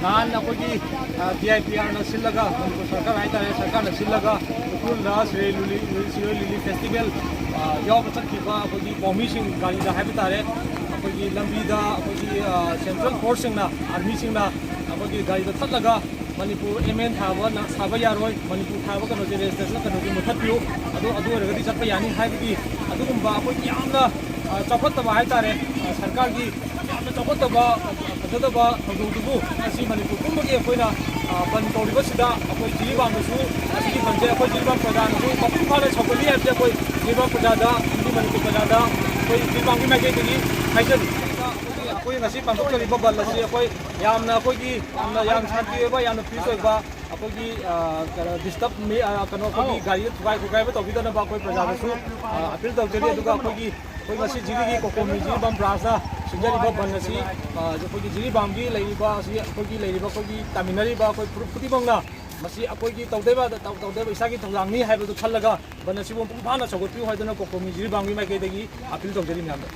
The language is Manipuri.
नान अखोगी DIPR न सिल्लगा मणिपुर सरकार हाइतारे सरकार न सिल्लगा उखुलदा सिरोई लिली फेस्टिवल याव चटखिबा अखोगी पौमी सिंग गाड़ी दा हाइबा तारे अखोगी लंबीदा अखोगी सेंट्रल फोर्स सिंगना आर्मी सिंगना अखोगी गाड़ी दा थटलगा मणिपुर MN थाबा ना साबा यारोय मणिपुर थाबा कनो जे रजिस्ट्रेशन कनो जे मुथत्पियो अदो रगदी चटपा यानी हाइबगी अदुगुंबा अखोगी यामना चौखटबा हाइतारे सरकार की यामना चौखटबा फजदबा थौदौदुबु असि मणिपुर पुंबगी अखोइना बन तौरिबसिदा अखोइ जिरिबामसु असि बनजे अखोइ जिरिबाम प्रजानसु मपुं फाना छौगली हाइबजे अखोइ जिरिबाम प्रजादा हिंदी मणिपुर प्रजादा अखोइ जिरिबामगी माइकेदगी हाइजरि अखोइ ngasi पांथोक्तरिबा बल असि अखोइ यामना अखोइगी याम शांति ओइबा यामना पीस ओइबा अखोइगी डिस्टर्ब मे कनो अखोइगी गाड़ी थुगाइबा तौबिदनबा अखोइ प्रजादसु अपील तौजरि अदुगा अखोइगी अखोइ ngasi जिरिगी कोकोमी जिरिबाम ब्रांचदा सिंजरिबा बन असि अखोइगी जिरिबामगी लैरिबा असि अखोइगी लैरिबा अखोइगी तामिनरिबा अखोइ फुरुपुतिबंगना मसी अखोइगी तौदेबा इसागी थौलांगनी हाइबदु खल्लगा बन असि पुंफाना चौगोत्पिउ हाइदना कोकोमी जिरिबामगी माइकेदगी अपील तौजरि म्याम